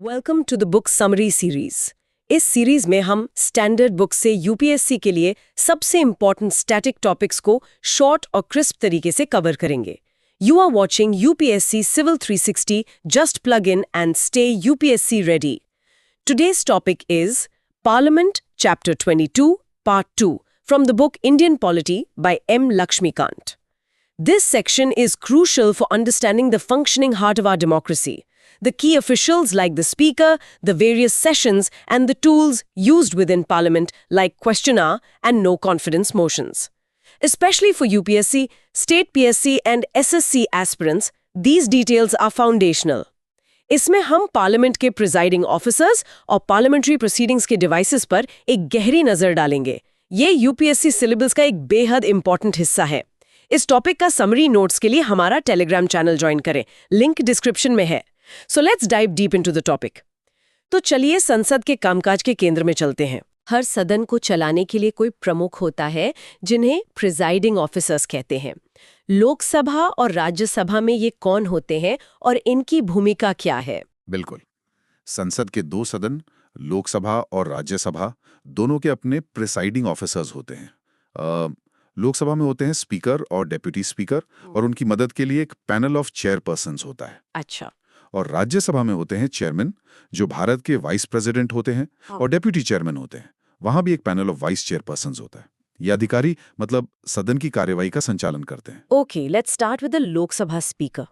Welcome to the book summary series. इस series में हम स्टैंडर्ड बुक से यूपीएससी के लिए सबसे इंपॉर्टेंट स्टैटिक टॉपिक्स को शॉर्ट और क्रिस्प तरीके से कवर करेंगे। You are watching UPSC civil 360, just plug in and stay UPSC ready. Today's topic is Parliament, Chapter 22, Part 2, from the book Indian Polity by M. Lakshmikant. This section is crucial for understanding the functioning heart of our democracy, the key officials like the Speaker, the various sessions, and the tools used within Parliament like question hour and no confidence motions. Especially for UPSC, State PSC, and SSC aspirants, these details are foundational. इसमें हम parliament के presiding officers और parliamentary proceedings के devices पर एक गहरी नजर डालेंगे। ये यूपीएससी सिलेबस का एक बेहद इंपॉर्टेंट हिस्सा है। इस टॉपिक का समरी नोट्स के लिए हमारा टेलीग्राम चैनल ज्वाइन करें, लिंक डिस्क्रिप्शन में है। So let's dive deep into the topic. तो चलिए संसद के कामकाज के केंद्र में चलते हैं। हर सदन को चलाने के लिए कोई प्रमुख होता है, जिन्हें प्रिजाइडिंग ऑफिसर्स कहते हैं। लोकसभा और राज्यसभा में ये कौन होते हैं और इनकी भूमिका क्या है? बिल्कुल। संसद के दो सदन, लोकसभा और राज्यसभा, दोनों के अपने प्रिसाइडिंग ऑफिसर्स होते हैं। लोकसभा में होते हैं स्पीकर और डेप्यूटी स्पीकर, और उनकी मदद के लिए एक पैनल ऑफ चेयरपर्सन्स होता है। अच्छा। और राज्यसभा में होते हैं चेयरमैन, जो भारत के वाइस प्रेसिडेंट होते हैं, और डेप्यूटी चेयरमैन होते हैं। वहां भी एक पैनल ऑफ वाइस चेयरपर्सन्स होता है। ये अधिकारी मतलब सदन की कार्यवाही का संचालन करते हैं। Okay, let's start with the Lok Sabha speaker.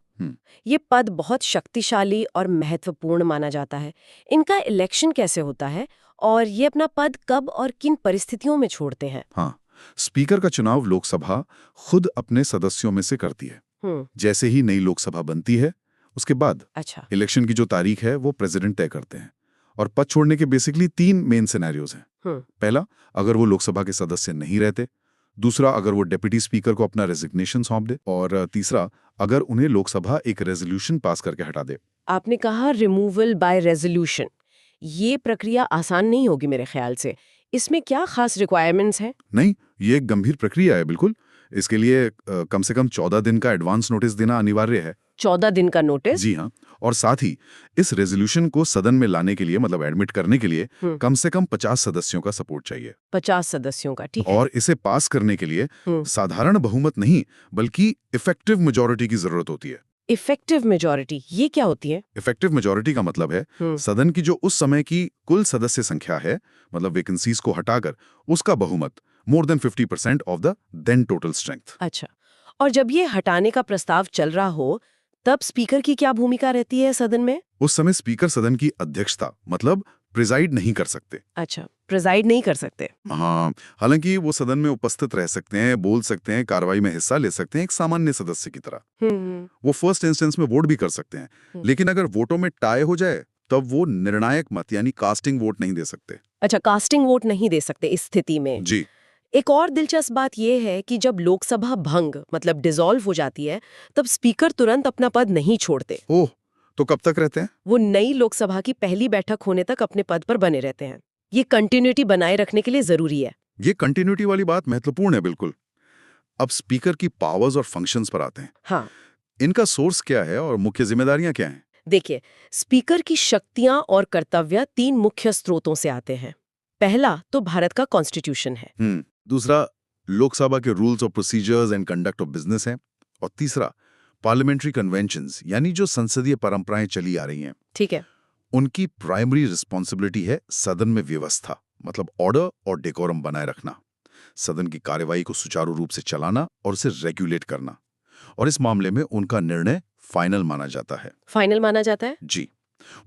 ये पद बहुत शक्तिशाली और महत्वपूर्ण माना जाता है। इनका इलेक्शन कैसे होता है और ये अपना पद कब और किन परिस्थितियों में छोड़ते हैं? हाँ, स्पीकर का चुनाव लोकसभा खुद अपने सदस्यों में से करती है। जैसे ही नई लोकसभा बनती है, उसके बाद अच्छा, इलेक्शन की जो तारीख है वो प्रेसिडेंट तय करते हैं। और पद छोड़ने के बेसिकली 3 मेन सिनेरियोज हैं। पहला, अगर वो लोकसभा के सदस्य नहीं रहते। दूसरा, अगर वो डेप्यूटी स्पीकर को अपना रेजिग्नेशन सौंप दे। और तीसरा, अगर उन्हें लोकसभा एक रेजोल्यूशन पास करके हटा दे। आपने कहा रिमूवल बाय रेजोल्यूशन। ये प्रक्रिया आसान नहीं होगी मेरे ख्याल से। इसमें क्या खास रिक्वायरमेंट्स हैं? नहीं, ये एक गंभीर प्रक्रिया है। बिल्कुल। इसके लिए कम से कम 14 दिन का एडवांस नोटिस देना अनिवार्य है। 14 दिन का नोटिस? जी हाँ। और साथ ही इस रेजोल्यूशन को सदन में लाने के लिए, मतलब एडमिट करने के लिए, कम से कम 50 सदस्यों का सपोर्ट चाहिए। 50 सदस्यों का, ठीक है। और इसे पास करने के लिए साधारण बहुमत नहीं, बल्कि इफेक्टिव मेजॉरिटी की जरूरत होती है। इफेक्टिव मेजॉरिटी, ये क्या होती है? इफेक्टिव मेजॉरिटी का मतलब है सदन की जो उस समय की कुल सदस्य संख्या है, मतलब वैकेंसीज को हटाकर उसका बहुमत, more than 50% of the then total strength. अच्छा, और जब ये हटाने का प्रस्ताव चल रहा हो, तब स्पीकर की क्या भूमिका रहती है सदन में? उस समय स्पीकर सदन की अध्यक्षता, मतलब प्रिजाइड नहीं कर सकते। अच्छा, प्रिजाइड नहीं कर सकते। हाँ, हालांकि वो सदन में उपस्थित रह सकते हैं, बोल सकते हैं, कार्रवाई में हिस्सा ले सकते हैं, एक सामान्य सदस्य की तरह। वो फर्स्ट इंस्टेंस में वोट भी कर सकते हैं। लेकिन अगर वोटों में टाई हो जाए, तब वो निर्णायक मत यानी कास्टिंग वोट नहीं दे सकते। अच्छा, कास्टिंग वोट नहीं दे सकते इस स्थिति में। जी। एक और दिलचस्प बात यह है कि जब लोकसभा भंग मतलब डिसॉल्व हो जाती है, तब स्पीकर तुरंत अपना पद नहीं छोड़ते। ओह, तो कब तक रहते हैं? वो नई लोकसभा की पहली बैठक होने तक अपने पद पर बने रहते हैं। ये कंटिन्यूटी बनाए रखने के लिए जरूरी है। ये कंटिन्यूटी वाली बात महत्वपूर्ण है। बिल्कुल। अब स्पीकर की पावर्स और फंक्शंस पर आते हैं। हाँ, इनका सोर्स क्या है और मुख्य जिम्मेदारियां क्या हैं? देखिए, स्पीकर की शक्तियां और कर्तव्य 3 मुख्य स्रोतों से आते हैं। पहला तो भारत का कॉन्स्टिट्यूशन है। दूसरा, लोकसभा के rules of procedures and conduct of business है। और तीसरा, पार्लियामेंट्री कन्वेंशंस, यानी जो संसदीय परंपराएं चली आ रही हैं। ठीक है। उनकी प्राइमरी रिस्पॉन्सिबिलिटी है सदन में व्यवस्था, मतलब ऑर्डर और डेकोरम बनाए रखना, सदन की कार्यवाही को सुचारू रूप से चलाना और उसे रेगुलेट करना। और इस मामले में उनका निर्णय फाइनल माना जाता है। फाइनल माना जाता है? जी।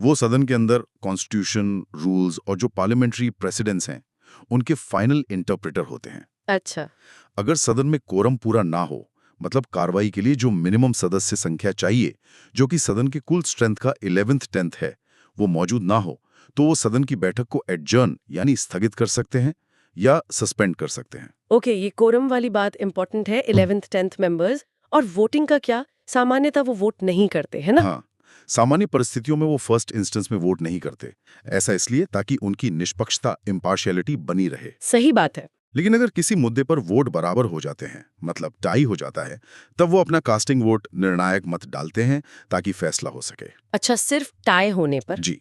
वो सदन के अंदर कॉन्स्टिट्यूशन, रूल्स और जो पार्लियामेंट्री प्रेसिडेंट्स हैं, उनके फाइनल इंटरप्रेटर होते हैं। अच्छा। अगर सदन में कोरम पूरा ना हो, मतलब कार्रवाई के लिए जो मिनिमम सदस्य संख्या चाहिए, जो कि सदन की कुल स्ट्रेंथ का 11th 10th है, वो मौजूद ना हो, तो वो सदन की बैठक को एडजर्न यानी स्थगित कर सकते हैं या सस्पेंड कर सकते हैं। ओके, ये कोरम वाली बात इंपॉर्टेंट है। 11th 10th members. और वोटिंग का क्या? सामान्यतः वो वोट नहीं करते, है ना? हाँ, सामान्य परिस्थितियों में वो फर्स्ट इंस्टेंस में वोट नहीं करते। ऐसा इसलिए ताकि उनकी निष्पक्षता, इम्पार्शियलिटी बनी रहे। सही बात है। लेकिन अगर किसी मुद्दे पर वोट बराबर हो जाते हैं, मतलब टाई हो जाता है, तब वो अपना कास्टिंग वोट, निर्णायक मत डालते हैं ताकि फैसला हो सके। अच्छा, सिर्फ टाई होने पर? जी।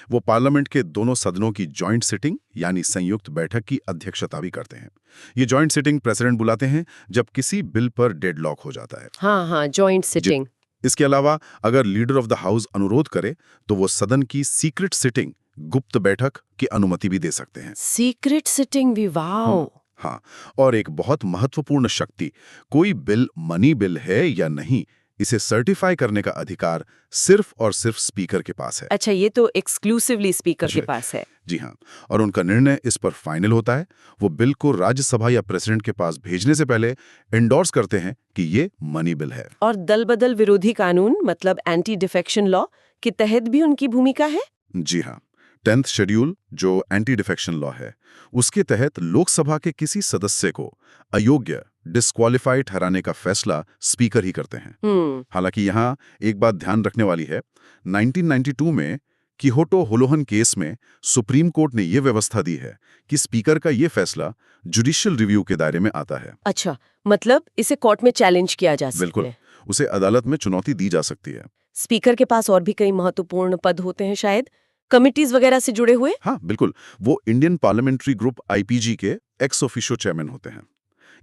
वो पार्लियामेंट के दोनों सदनों की जॉइंट सिटिंग यानी संयुक्त बैठक की अध्यक्षता भी करते हैं। ये जॉइंट सिटिंग प्रेसिडेंट बुलाते हैं जब किसी बिल पर डेडलॉक हो जाता है। हाँ हाँ, जॉइंट सिटिंग। इसके अलावा अगर लीडर ऑफ द हाउस अनुरोध करे तो वो सदन की सीक्रेट सिटिंग गुप्त बैठक की अनुमति भी दे सकते हैं। सीक्रेट सिटिंग भी, वाओ। हाँ, और एक बहुत महत्वपूर्ण शक्ति, कोई बिल मनी बिल है या नहीं, इसे सर्टिफाई करने का अधिकार सिर्फ और सिर्फ स्पीकर के पास है। अच्छा, ये तो एक्सक्लूसिवली स्पीकर के पास है। जी हाँ, और उनका निर्णय इस पर फाइनल होता है। वो बिल को राज्यसभा या प्रेसिडेंट के पास भेजने से पहले एंडोर्स करते हैं कि ये मनी बिल है। और दल बदल विरोधी कानून मतलब एंटी डिफेक्शन लॉ के तहत भी उनकी भूमिका है? जी हाँ, 10th शेड्यूल जो एंटी डिफेक्शन लॉ है, उसके तहत लोकसभा के किसी सदस्य को अयोग्य डिस्क्वालीफाई ठहराने का फैसला स्पीकर ही करते हैं। हालांकि यहाँ एक बात ध्यान रखने वाली है, 1992 में किहोटो होलोहन केस में सुप्रीम कोर्ट ने यह व्यवस्था दी है कि स्पीकर का यह फैसला जुडिशियल रिव्यू के दायरे में आता है। अच्छा, मतलब इसे कोर्ट में चैलेंज किया जा सकता है? बिल्कुल, उसे अदालत में चुनौती दी जा सकती है। स्पीकर के पास और भी कई महत्वपूर्ण पद होते हैं शायद, कमिटीज वगैरह से जुड़े हुए? हाँ बिल्कुल, वो इंडियन पार्लियामेंट्री ग्रुप आईपीजी के एक्स ऑफिशियो चेयरमैन होते हैं।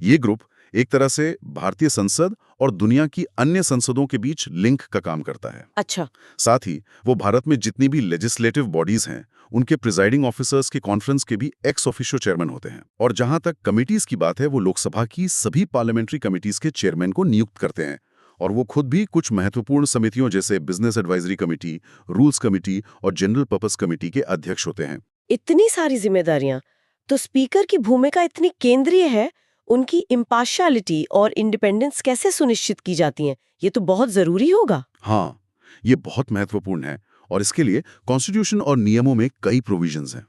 ये ग्रुप एक तरह से भारतीय संसद और दुनिया की अन्य संसदों के बीच लिंक का काम करता है। अच्छा। साथ ही वो भारत में जितनी भी लेजिस्लेटिव बॉडीज हैं, उनके प्रिजाइडिंग ऑफिसर्स के कॉन्फ्रेंस के भी एक्स ऑफिशियो चेयरमैन होते हैं। और जहां तक कमिटीज की बात है, वो लोकसभा की सभी पार्लियामेंट्री कमिटीज के चेयरमैन को नियुक्त करते हैं। और वो खुद भी कुछ महत्वपूर्ण समितियों जैसे business advisory committee, rules committee और जनरल पर्पस कमेटी के अध्यक्ष होते हैं। इतनी सारी जिम्मेदारियां, तो स्पीकर की भूमिका इतनी केंद्रीय है, उनकी इम्पार्शियलिटी और इंडिपेंडेंस कैसे सुनिश्चित की जाती है? ये तो बहुत जरूरी होगा। हाँ, ये बहुत महत्वपूर्ण है और इसके लिए कॉन्स्टिट्यूशन और नियमों में कई प्रोविजंस हैं।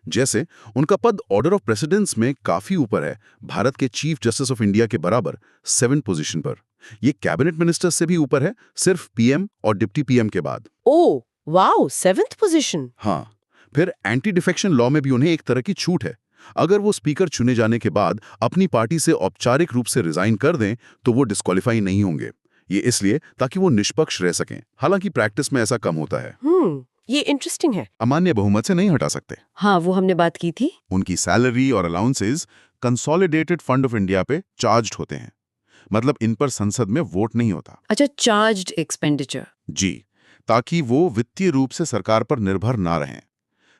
जैसे उनका पद ऑर्डर ऑफ प्रेसिडेंस में काफी ऊपर है, भारत के चीफ जस्टिस ऑफ इंडिया के बराबर 7th पोजीशन पर। ये कैबिनेट मिनिस्टर से भी ऊपर है, सिर्फ पीएम और डिप्टी पीएम के बाद। Oh wow, 7th position. हाँ, फिर एंटी डिफेक्शन लॉ में भी उन्हें एक तरह की छूट है। अगर वो स्पीकर चुने जाने के बाद अपनी पार्टी से औपचारिक रूप से रिजाइन कर दें तो वो डिस्क्वालीफाई नहीं होंगे। ये इसलिए ताकि वो निष्पक्ष रह सकें। हालांकि प्रैक्टिस में ऐसा कम होता है। ये इंटरेस्टिंग है। अमान्य बहुमत से नहीं हटा सकते। हाँ, वो हमने बात की थी। उनकी सैलरी और allowances consolidated fund of India पे चार्ज्ड होते हैं, मतलब इन पर संसद में वोट नहीं होता। अच्छा, चार्ज्ड एक्सपेंडिचर। जी, ताकि वो वित्तीय रूप से सरकार पर निर्भर ना रहें।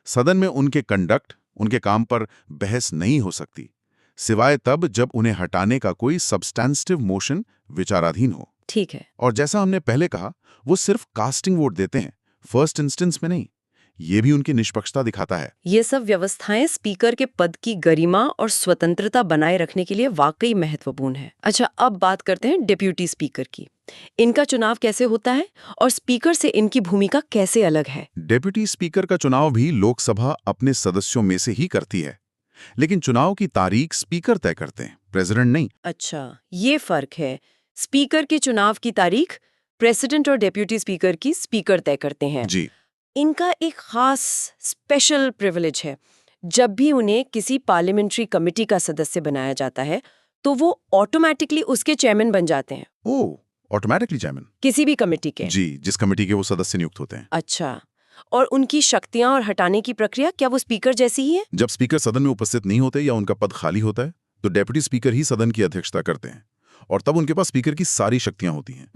सदन में उनके काम पर बहस नहीं हो सकती, सिवाय तब जब उन्हें हटाने का कोई सब्सटेंटिव मोशन विचाराधीन हो। ठीक है। और जैसा हमने पहले कहा, वो सिर्फ कास्टिंग वोट देते हैं, फर्स्ट इंस्टेंस में नहीं। ये भी उनकी निष्पक्षता दिखाता है। ये सब व्यवस्थाएं स्पीकर के पद की गरिमा और स्वतंत्रता बनाए रखने के लिए वाकई महत्वपूर्ण है। अच्छा, अब बात करते हैं डिप्यूटी स्पीकर की। इनका चुनाव कैसे होता है और स्पीकर से इनकी भूमिका कैसे अलग है? डिप्यूटी स्पीकर का चुनाव भी लोकसभा अपने सदस्यों में से ही करती है, लेकिन चुनाव की तारीख स्पीकर तय करते हैं, प्रेसिडेंट नहीं। अच्छा, ये फर्क है। स्पीकर के चुनाव की तारीख प्रेसिडेंट और डिप्यूटी स्पीकर की स्पीकर तय करते हैं। जी। इनका एक खास स्पेशल प्रिविलेज है। जब भी उन्हें किसी पार्लियामेंट्री कमेटी का सदस्य बनाया जाता है तो वो ऑटोमेटिकली उसके चेयरमैन बन जाते हैं। ओह, ऑटोमेटिकली चेयरमैन? किसी भी कमेटी के। जी, जिस कमेटी के वो सदस्य नियुक्त होते हैं। अच्छा, और उनकी शक्तियां और हटाने की प्रक्रिया क्या वो स्पीकर जैसी ही है? जब स्पीकर सदन में उपस्थित नहीं होते या उनका पद खाली होता है तो डेप्यूटी स्पीकर ही सदन की अध्यक्षता करते हैं, और तब उनके पास स्पीकर की सारी शक्तियां होती हैं।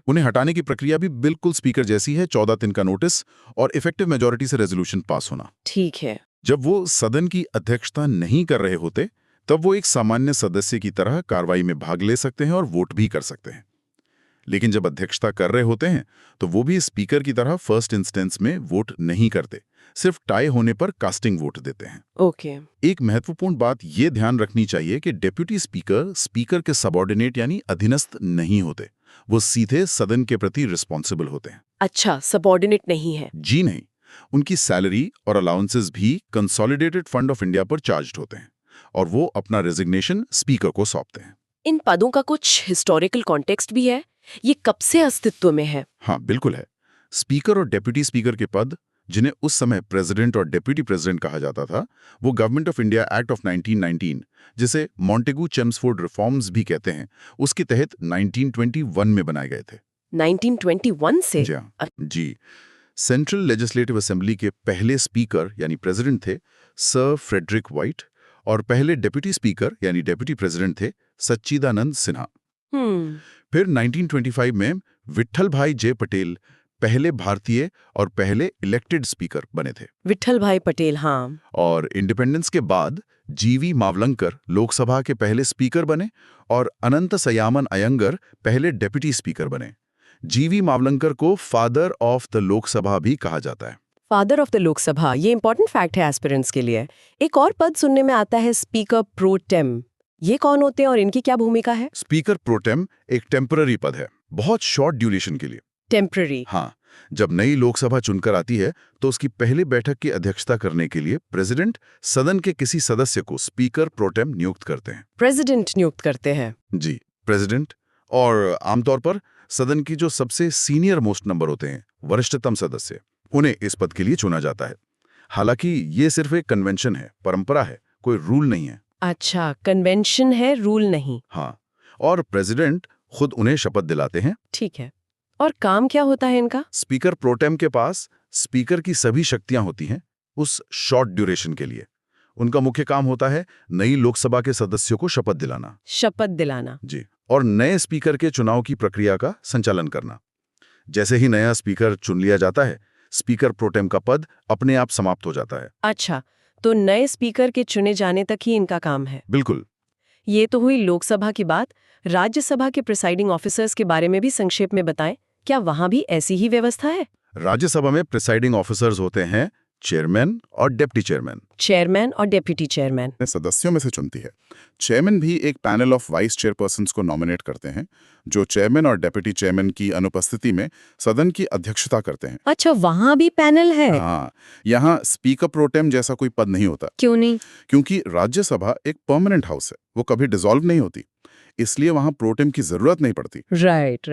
उन्हें हटाने की प्रक्रिया भी बिल्कुल स्पीकर जैसी है, 14 दिन का नोटिस और इफेक्टिव मेजॉरिटी से रेजोल्यूशन पास होना। ठीक है। जब वो सदन की अध्यक्षता नहीं कर रहे होते तब वो एक सामान्य सदस्य की तरह कार्रवाई में भाग ले सकते हैं और वोट भी कर सकते हैं। लेकिन जब अध्यक्षता कर रहे होते हैं तो वो भी स्पीकर की तरह फर्स्ट इंस्टेंस में वोट नहीं करते, सिर्फ टाई होने पर कास्टिंग वोट देते हैं। ओके। एक महत्वपूर्ण बात ये ध्यान रखनी चाहिए कि डेप्यूटी स्पीकर स्पीकर के सबऑर्डिनेट यानी अधीनस्थ नहीं होते, वो सीधे सदन के प्रति रिस्पॉन्सिबल होते हैं। अच्छा, सबऑर्डिनेट नहीं है? जी नहीं, उनकी सैलरी और अलाउंसेस भी कंसोलिडेटेड फंड ऑफ इंडिया पर चार्ज्ड होते हैं और वो अपना रेजिग्नेशन स्पीकर को सौंपते हैं। इन पदों का कुछ हिस्टोरिकल कॉन्टेक्स्ट भी है? ये कब से अस्तित्व में है? हाँ बिल्कुल है। स्पीकर और डेप्यूटी स्पीकर के पद, जिन्हें उस समय प्रेसिडेंट और डेप्यूटी प्रेसिडेंट कहा जाता था, वो government of India act of 1919, जिसे मॉन्टेगू चेम्सफोर्ड रिफॉर्म्स भी कहते हैं, उसके तहत 1921 में बनाए गए थे। 1921 से? जी। सेंट्रल लेजिस्लेटिव असेंबली के पहले स्पीकर यानी प्रेसिडेंट थे सर फ्रेडरिक व्हाइट और पहले डेप्यूटी स्पीकर यानी डेप्यूटी प्रेसिडेंट थे सच्चिदानंद सिन्हा। फिर 1925 में विट्ठल भाई जे पटेल पहले भारतीय और पहले इलेक्टेड स्पीकर बने थे। विट्ठल भाई पटेल, हाँ। और इंडिपेंडेंस के बाद जीवी मावलंकर लोकसभा के पहले स्पीकर बने और अनंत सयामन अयंगर पहले डेप्यूटी स्पीकर बने। जीवी मावलंकर को फादर ऑफ द लोकसभा भी कहा जाता है। फादर ऑफ द लोकसभा, ये इंपॉर्टेंट फैक्ट है एस्पिरेंट्स के लिए। एक और पद सुनने में आता है स्पीकर प्रो टेम। ये कौन होते हैं और इनकी क्या भूमिका है? स्पीकर प्रो टेम एक टेम्पररी पद है, बहुत शॉर्ट ड्यूरेशन के लिए। टेम्पररी? हाँ। जब नई लोकसभा चुनकर आती है तो उसकी पहली बैठक की अध्यक्षता करने के लिए प्रेसिडेंट सदन के किसी सदस्य को स्पीकर प्रो टेम नियुक्त करते हैं। प्रेसिडेंट नियुक्त करते हैं? जी, प्रेसिडेंट। और आमतौर पर सदन की जो सबसे सीनियर मोस्ट नंबर होते हैं, वरिष्ठतम सदस्य, उन्हें इस पद के लिए चुना जाता है। हालांकि ये सिर्फ एक कन्वेंशन है, परंपरा है, कोई रूल नहीं है। अच्छा, कन्वेंशन है, रूल नहीं। हाँ, और प्रेसिडेंट खुद उन्हें शपथ दिलाते हैं। ठीक है। और काम क्या होता है इनका? स्पीकर प्रोटेम के पास स्पीकर की सभी शक्तियां होती हैं उस शॉर्ट ड्यूरेशन के लिए। उनका मुख्य काम होता है नई लोकसभा के सदस्यों को शपथ दिलाना। शपथ दिलाना? जी, और नए स्पीकर के चुनाव की प्रक्रिया का संचालन करना। जैसे ही नया स्पीकर चुन लिया जाता है, स्पीकर प्रोटेम का पद अपने आप समाप्त हो जाता है। अच्छा, तो नए स्पीकर के चुने जाने तक ही इनका काम है? बिल्कुल। ये तो हुई लोकसभा की बात। राज्यसभा के प्रिसाइडिंग ऑफिसर्स के बारे में भी संक्षेप में बताएं। क्या वहां भी ऐसी ही व्यवस्था है? राज्यसभा में प्रिसाइडिंग ऑफिसर्स होते हैं चेयरमैन और डेप्टी चेयरमैन। चेयरमैन और डेप्यूटी चेयरमैन सदस्यों में से चुनती है। चेयरमैन भी एक पैनल ऑफ वाइस चेयरपर्सन्स को नॉमिनेट करते हैं, जो चेयरमैन और डेप्यूटी चेयरमैन की अनुपस्थिति में सदन की अध्यक्षता करते हैं। अच्छा, वहां भी पैनल है? हाँ, यहाँ स्पीकर प्रोटेम जैसा कोई पद नहीं होता। क्यों नहीं? क्योंकि राज्यसभा एक परमानेंट हाउस है, वो कभी डिसॉल्व नहीं होती, इसलिए वहां प्रोटेम की जरूरत नहीं पड़ती। Right,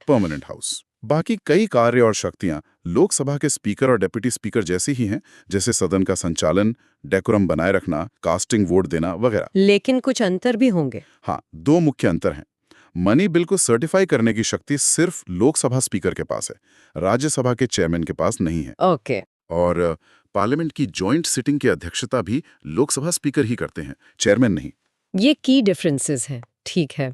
permanent house. बाकी कई कार्य और शक्तियां लोकसभा के स्पीकर और डेप्यूटी स्पीकर जैसी ही हैं, जैसे सदन का संचालन, डेकोरम बनाए रखना, कास्टिंग वोट देना वगैरह। लेकिन कुछ अंतर भी होंगे? हाँ, दो मुख्य अंतर हैं। मनी बिल को सर्टिफाई करने की शक्ति सिर्फ लोकसभा स्पीकर के पास है, राज्यसभा के चेयरमैन के पास नहीं है। ओके। और पार्लियामेंट की जॉइंट सिटिंग की अध्यक्षता भी लोकसभा स्पीकर ही करते हैं, चेयरमैन नहीं। ये की डिफरेंसेस हैं। ठीक है।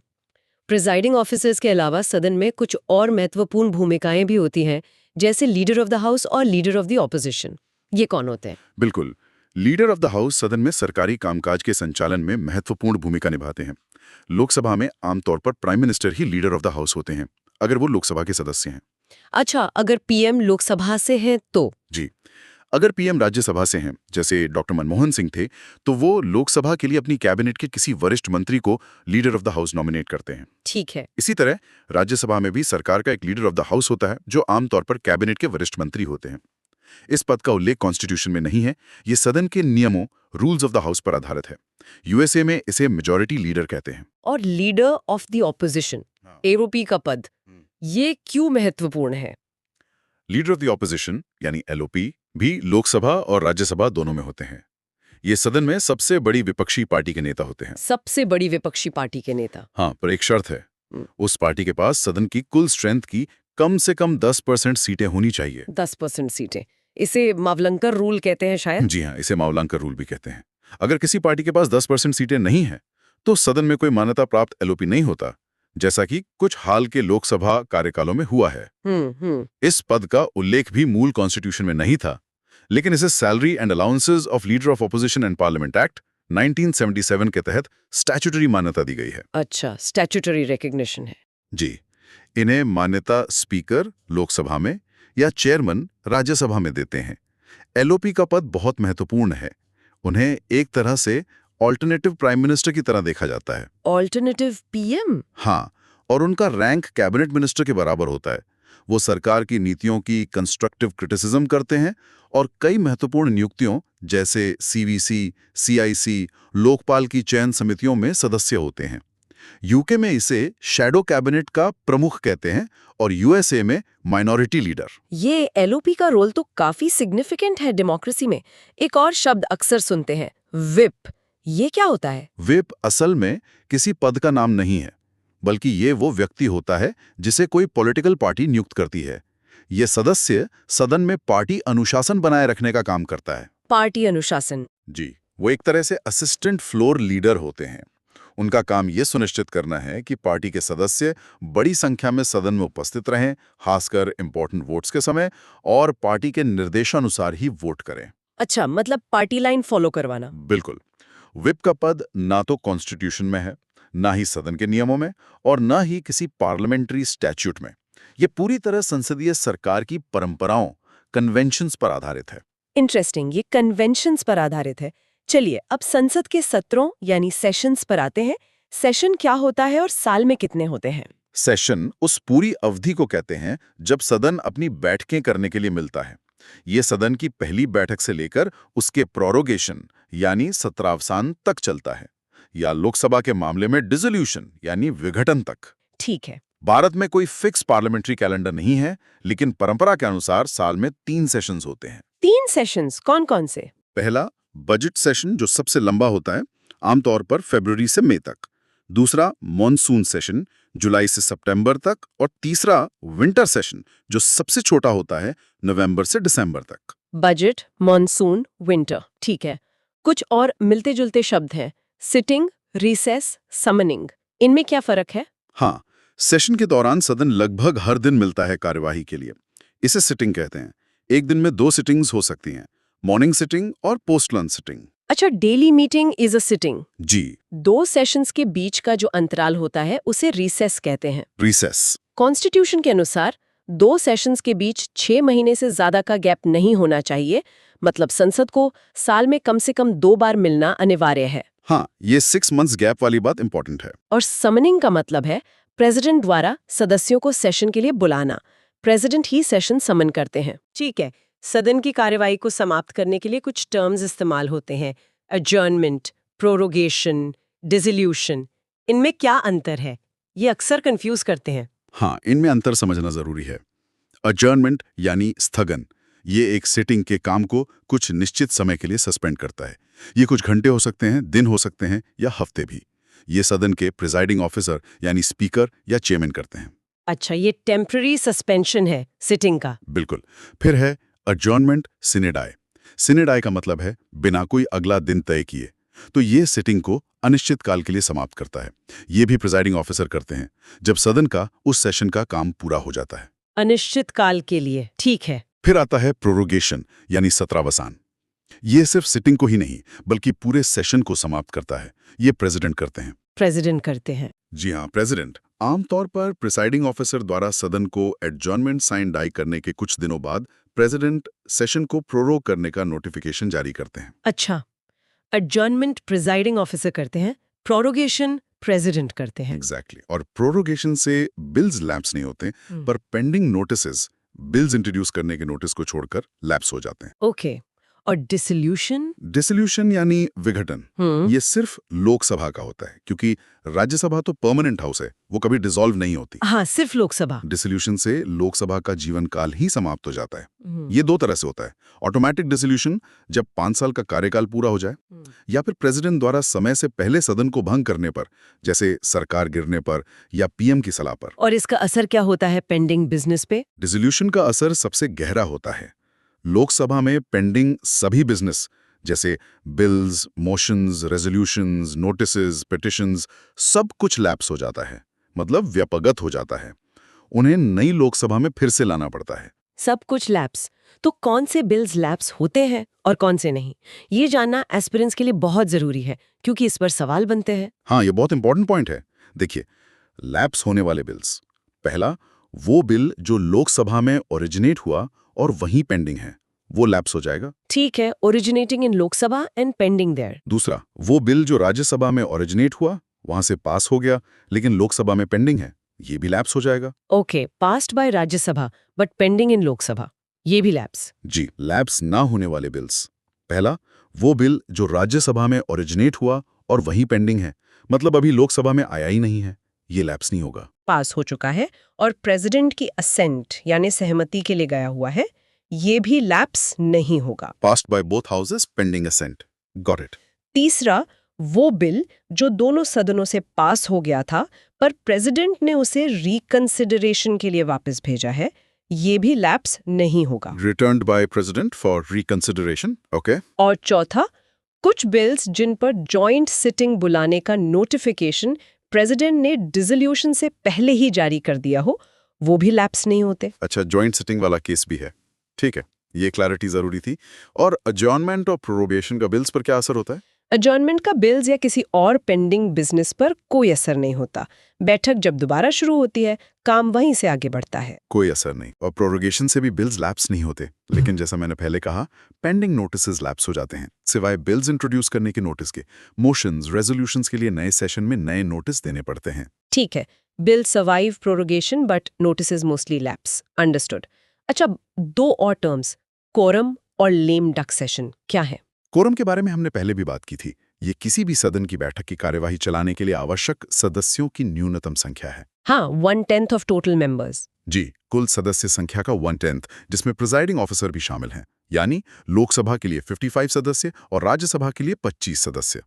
प्रिजाइडिंग ऑफिसर्स के अलावा सदन में कुछ और महत्वपूर्ण भूमिकाएं भी होती हैं, जैसे लीडर ऑफ द हाउस और लीडर ऑफ द ऑपोजिशन। ये कौन होते हैं? बिल्कुल। लीडर ऑफ द हाउस सदन में सरकारी कामकाज के संचालन में महत्वपूर्ण भूमिका निभाते हैं। लोकसभा में आमतौर पर prime minister he leader of the house होते हैं, अगर वो लोकसभा के सदस्य हैं। अच्छा, अगर पीएम लोकसभा से हैं तो? जी, अगर पीएम राज्यसभा से हैं, जैसे डॉक्टर मनमोहन सिंह थे, तो वो लोकसभा के लिए अपनी कैबिनेट के किसी वरिष्ठ मंत्री को leader of the house nominate करते हैं। ठीक है। इसी तरह राज्यसभा में भी सरकार का एक लीडर ऑफ द हाउस होता है, जो आमतौर पर कैबिनेट के वरिष्ठ मंत्री होते हैं। इस पद का उल्लेख कॉन्स्टिट्यूशन में नहीं है, ये सदन के नियमों, रूल्स ऑफ द हाउस पर आधारित है। यूएसए में इसे मेजॉरिटी लीडर कहते हैं। और leader of the opposition, AOP का पद, ये क्यों महत्वपूर्ण है? लीडर ऑफ द ऑपोजिशन यानी एलओपी भी लोकसभा और राज्यसभा दोनों में होते हैं। ये सदन में सबसे बड़ी विपक्षी पार्टी के नेता होते हैं। सबसे बड़ी विपक्षी पार्टी के नेता? हाँ, पर एक शर्त है, उस पार्टी के पास सदन की कुल स्ट्रेंथ की कम से कम 10% सीटें होनी चाहिए। 10% सीटें? इसे मावलंकर रूल कहते हैं शायद? जी हाँ, इसे मावलंकर रूल भी कहते हैं। अगर किसी पार्टी के पास 10% सीटें नहीं हैं, तो सदन में कोई मान्यता प्राप्त एलओपी नहीं होता, जैसा कि कुछ हाल के लोकसभा कार्यकालों में हुआ है। इस पद का उल्लेख भी मूल कॉन्स्टिट्यूशन में नहीं था, लेकिन इसे salary and allowances of leader of opposition and parliament act 1977 के तहत स्टैट्यूटरी मान्यता दी गई है। अच्छा, स्टैट्यूटरी रिकॉग्निशन है। जी, इन्हें मान्यता स्पीकर लोकसभा में या चेयरमैन राज्यसभा में देते हैं। एलओपी का पद बहुत महत्वपूर्ण है। उन्हें एक तरह से ऑल्टरनेटिव प्राइम मिनिस्टर की तरह देखा जाता है। Alternative PM? हाँ, और उनका रैंक कैबिनेट मिनिस्टर के बराबर होता है। वो सरकार की नीतियों की कंस्ट्रक्टिव क्रिटिसिज्म करते हैं और कई महत्वपूर्ण नियुक्तियों जैसे सीवीसी, सीआईसी, लोकपाल की चयन समितियों में सदस्य होते हैं। यूके में इसे शैडो कैबिनेट का प्रमुख कहते हैं और यूएसए में माइनॉरिटी लीडर। ये एलओपी का रोल तो काफी सिग्निफिकेंट है डेमोक्रेसी में। एक और शब्द अक्सर सुनते हैं, विप। ये क्या होता है? विप असल में किसी पद का नाम नहीं है, बल्कि ये वो व्यक्ति होता है जिसे कोई पॉलिटिकल पार्टी नियुक्त करती है। ये सदस्य सदन में पार्टी अनुशासन बनाए रखने का काम करता है। पार्टी अनुशासन। जी, वो एक तरह से असिस्टेंट फ्लोर लीडर होते हैं। उनका काम ये सुनिश्चित करना है कि पार्टी के सदस्य बड़ी संख्या में सदन में उपस्थित रहें, खासकर इंपॉर्टेंट वोट्स के समय, और पार्टी के निर्देशानुसार ही वोट करें। अच्छा, मतलब पार्टी लाइन फॉलो करवाना। बिल्कुल। व्हिप का पद ना तो कॉन्स्टिट्यूशन में है, ना ही सदन के नियमों में, और ना ही किसी पार्लियामेंट्री स्टैट्यूट में। ये पूरी तरह संसदीय सरकार की परंपराओं, कन्वेंशंस पर आधारित है। इंटरेस्टिंग, ये कन्वेंशंस पर आधारित है। चलिए अब संसद के सत्रों यानी सेशंस पर आते हैं। सेशन क्या होता है और साल में कितने होते हैं? सेशन उस पूरी अवधि को कहते हैं जब सदन अपनी बैठकें करने के लिए मिलता है। ये सदन की पहली बैठक से लेकर उसके प्रोरोगेशन यानी सत्रावसान तक चलता है, या लोकसभा के मामले में डिसोल्यूशन यानी विघटन तक। ठीक है। भारत में कोई फिक्स पार्लियामेंट्री कैलेंडर नहीं है, लेकिन परंपरा के अनुसार साल में 3 सेशंस होते हैं। 3 सेशंस कौन कौन से? पहला बजट सेशन जो सबसे लंबा होता है, आमतौर पर फरवरी से मई तक। दूसरा मॉनसून सेशन जुलाई से सितंबर तक, और तीसरा विंटर सेशन जो सबसे छोटा होता है, नवंबर से दिसंबर तक। बजट, मॉनसून, विंटर, ठीक है। कुछ और मिलते जुलते शब्द हैं, सिटिंग, रिसेस, समनिंग। इनमें क्या फर्क है? हाँ, सेशन के दौरान सदन लगभग हर दिन मिलता है कार्यवाही के लिए। इसे सिटिंग कहते हैं। एक दिन में 2 सिटिंग्स हो सकती हैं, मॉर्निंग सिटिंग और पोस्ट लंच सिटिंग। अच्छा, daily meeting is a sitting. जी, 2 सेशंस के बीच का जो अंतराल होता है उसे रिसेस कहते हैं। रिसेस। कॉन्स्टिट्यूशन के अनुसार 2 सेशंस के बीच 6 महीने से ज्यादा का गैप नहीं होना चाहिए। मतलब संसद को साल में कम से कम 2 बार मिलना अनिवार्य है। हाँ, ये 6 मंथ्स गैप वाली बात इंपॉर्टेंट है। और समनिंग का मतलब है प्रेसिडेंट द्वारा सदस्यों को सेशन के लिए बुलाना। प्रेसिडेंट ही सेशन समन करते हैं। ठीक है। सदन की कार्यवाही को समाप्त करने के लिए कुछ टर्म्स इस्तेमाल होते हैं, एडजर्नमेंट, प्रोरोगेशन, डिसोल्यूशन। इनमें क्या अंतर है? ये अक्सर कंफ्यूज करते हैं। हाँ, इनमें अंतर समझना जरूरी है। अडजर्नमेंट यानी स्थगन, ये एक सिटिंग के काम को कुछ निश्चित समय के लिए सस्पेंड करता है। ये कुछ घंटे हो सकते हैं, दिन हो सकते हैं, या हफ्ते भी। ये सदन के प्रिजाइडिंग ऑफिसर यानी स्पीकर या चेयरमैन करते हैं। अच्छा, ये टेम्पररी सस्पेंशन है सिटिंग का। बिल्कुल। फिर है अडजर्नमेंट सिने डाए। सिने डाए का मतलब है बिना कोई अगला दिन तय किए। तो ये सिटिंग को अनिश्चित काल के लिए समाप्त करता है। ये भी प्रिजाइडिंग ऑफिसर करते हैं जब सदन का उस सेशन का काम पूरा हो जाता है। अनिश्चित काल के लिए, ठीक है। फिर आता है प्रोरोगेशन यानी सत्रावसान। ये सिर्फ सिटिंग को ही नहीं बल्कि पूरे सेशन को समाप्त करता है। ये प्रेसिडेंट करते हैं। प्रेसिडेंट करते हैं। जी हाँ, प्रेसिडेंट आमतौर पर प्रिसाइडिंग ऑफिसर द्वारा सदन को एडजॉर्नमेंट साइन डाई करने के कुछ दिनों बाद प्रेसिडेंट सेशन को प्रोरोग करने का नोटिफिकेशन जारी करते हैं। अच्छा, एडजर्नमेंट प्रिजाइडिंग ऑफिसर करते हैं, प्रोरोगेशन प्रेसिडेंट करते हैं। एग्जैक्टली। और प्रोरोगेशन से बिल्स लैप्स नहीं होते, पर पेंडिंग नोटिसेस, बिल्स इंट्रोड्यूस करने के नोटिस को छोड़कर लैप्स हो जाते हैं। ओके। और डिसोल्यूशन? डिसोल्यूशन यानी विघटन, ये सिर्फ लोकसभा का होता है, क्योंकि राज्यसभा तो परमानेंट हाउस है, वो कभी डिसॉल्व नहीं होती। हाँ, सिर्फ लोकसभा। डिसोल्यूशन से लोकसभा का जीवन काल ही समाप्त हो जाता है। ये 2 तरह से होता है। ऑटोमेटिक डिसोल्यूशन जब 5 साल का कार्यकाल पूरा हो जाए, या फिर प्रेसिडेंट द्वारा समय से पहले सदन को भंग करने पर, जैसे सरकार गिरने पर या पीएम की सलाह पर। और इसका असर क्या होता है पेंडिंग बिजनेस पे? डिसोल्यूशन का असर सबसे गहरा होता है। लोकसभा में पेंडिंग सभी बिजनेस जैसे bills, motions, resolutions, notices, petitions, सब कुछ लैप्स हो जाता है, मतलब व्यपगत हो जाता है। उन्हें नई लोकसभा में फिर से लाना पड़ता है। सब कुछ लैप्स। तो कौन से बिल्स लैप्स होते हैं और कौन से नहीं, ये जानना एस्पिरेंट्स के लिए बहुत जरूरी है, क्योंकि इस पर सवाल बनते हैं। हाँ, ये बहुत इंपॉर्टेंट पॉइंट है। देखिए, लैप्स होने वाले बिल्स। पहला, वो बिल जो लोकसभा में ओरिजिनेट हुआ और वहीं पेंडिंग है, वो लैप्स हो जाएगा। ठीक है, originating in Lok Sabha and pending there. दूसरा, वो बिल जो राज्यसभा में ओरिजिनेट हुआ, वहां से पास हो गया, लेकिन लोकसभा में पेंडिंग है, ये भी लैप्स हो जाएगा। Okay, passed by Rajya Sabha but pending in Lok Sabha, ये भी लैप्स। जी, लैप्स ना होने वाले बिल्स। पहला, वो बिल जो राज्यसभा में ओरिजिनेट हुआ और वहीं पेंडिंग है, मतलब अभी लोकसभा में आया ही नहीं है, ये लैप्स नहीं होगा। पास हो चुका है और प्रेसिडेंट की असेंट यानी सहमति के लिए गया हुआ है, ये भी लैप्स नहीं होगा। Passed by both houses, pending assent. Got it. तीसरा, वो बिल जो दोनों सदनों से पास हो गया था पर प्रेसिडेंट ने उसे रिकंसिडरेशन के लिए वापस भेजा है, ये भी लैप्स नहीं होगा। Returned by president for reconsideration. Okay. और चौथा, कुछ बिल्स जिन पर जॉइंट सिटिंग बुलाने का नोटिफिकेशन प्रेसिडेंट ने डिसोल्यूशन से पहले ही जारी कर दिया हो, वो भी लैप्स नहीं होते। अच्छा, जॉइंट सिटिंग वाला केस भी है। ठीक है, ये क्लैरिटी जरूरी थी। और अजॉर्नमेंट और प्रोरोगेशन का बिल्स पर क्या असर होता है? अजॉर्नमेंट का बिल्स या किसी और पेंडिंग बिजनेस पर कोई असर नहीं होता। बैठक जब दोबारा शुरू होती है, काम वहीं से आगे बढ़ता है। कोई असर नहीं। और प्रोरोगेशन से भी बिल्स लैप्स नहीं होते। लेकिन जैसा मैंने पहले कहा, पेंडिंग नोटिसेस लैप्स हो जाते हैं, सिवाय बिल्स इंट्रोड्यूस करने के नोटिस के। मोशंस, रेजोल्यूशंस के लिए नए सेशन में नए नोटिस देने पड़ते हैं। ठीक है, bill survive prorogation but notices mostly lapse. Understood. अच्छा, दो और टर्म्स, कोरम और लेम डक सेशन, क्या है? कोरम के बारे में हमने पहले भी बात की थी। ये किसी भी सदन की बैठक की कार्यवाही चलाने के लिए आवश्यक सदस्यों की न्यूनतम संख्या है। हाँ, 1/10 ऑफ टोटल मेंबर्स। जी, कुल सदस्य संख्या का 1/10, जिसमें प्रिजाइडिंग ऑफिसर भी शामिल हैं। यानी लोकसभा के लिए 55 सदस्य और राज्यसभा के लिए 25 सदस्य।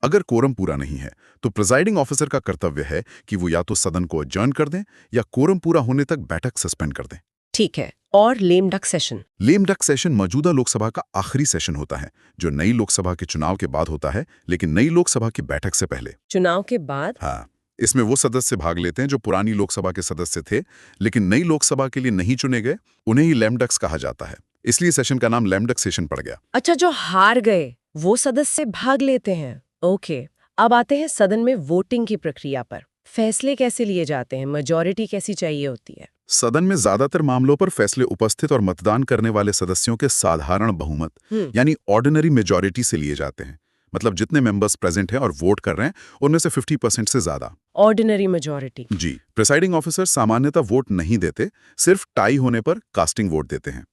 अगर कोरम पूरा नहीं है तो प्रिजाइडिंग ऑफिसर का कर्तव्य है कि वो या तो सदन को अडजर्न कर दें या कोरम पूरा होने तक बैठक सस्पेंड कर दें। ठीक है, और lame duck session? Lame duck session मौजूदा लोकसभा का आखिरी सेशन होता है, जो नई लोकसभा के चुनाव के बाद होता है, लेकिन नई लोकसभा की बैठक से पहले। चुनाव के बाद? हाँ, इसमें वो सदस्य भाग लेते हैं जो पुरानी लोकसभा के सदस्य थे लेकिन नई लोकसभा के लिए नहीं चुने गए। उन्हें ही लेम डक्स कहा जाता है, इसलिए सेशन का नाम लेम डक सेशन पड़ गया। अच्छा, जो हार गए वो सदस्य भाग लेते हैं। ओके, अब आते हैं सदन में वोटिंग की प्रक्रिया पर। फैसले कैसे लिए जाते हैं? मेजॉरिटी कैसी चाहिए होती है? सदन में ज्यादातर मामलों पर फैसले उपस्थित और मतदान करने वाले सदस्यों के साधारण बहुमत यानी ऑर्डिनरी मेजॉरिटी से लिए जाते हैं। मतलब जितने मेंबर्स प्रेजेंट हैं और वोट कर रहे हैं उनमें से 50% से ज्यादा। Ordinary majority. जी, प्रिसाइडिंग ऑफिसर सामान्यतः वोट नहीं देते, सिर्फ टाई होने पर कास्टिंग वोट देते हैं।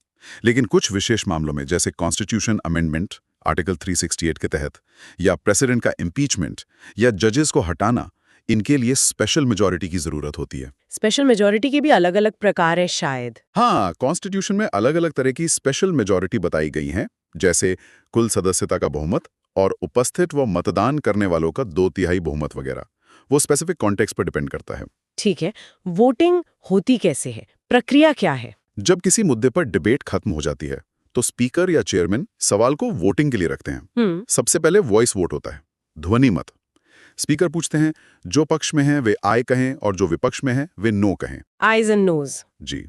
लेकिन कुछ विशेष मामलों में, जैसे कॉन्स्टिट्यूशन अमेंडमेंट आर्टिकल 368 के तहत, या प्रेसिडेंट का इम्पीचमेंट या जजेस को हटाना, इनके लिए स्पेशल मेजॉरिटी की जरूरत होती है। स्पेशल मेजॉरिटी के भी अलग अलग प्रकार हैं शायद। हाँ, कॉन्स्टिट्यूशन में अलग अलग तरह की स्पेशल मेजॉरिटी बताई गई हैं, जैसे कुल सदस्यता का बहुमत और उपस्थित व मतदान करने वालों का 2/3 बहुमत वगैरह। वो स्पेसिफिक कॉन्टेक्स्ट पर डिपेंड करता है। ठीक है, वोटिंग होती कैसे है? प्रक्रिया क्या है? जब किसी मुद्दे पर डिबेट खत्म हो जाती है तो स्पीकर या चेयरमैन सवाल को वोटिंग के लिए रखते हैं। सबसे पहले वॉइस वोट होता है, ध्वनि मत। स्पीकर पूछते हैं जो पक्ष में हैं वे आय कहें और जो विपक्ष में हैं वे नो कहें। Ayes and noes. जी,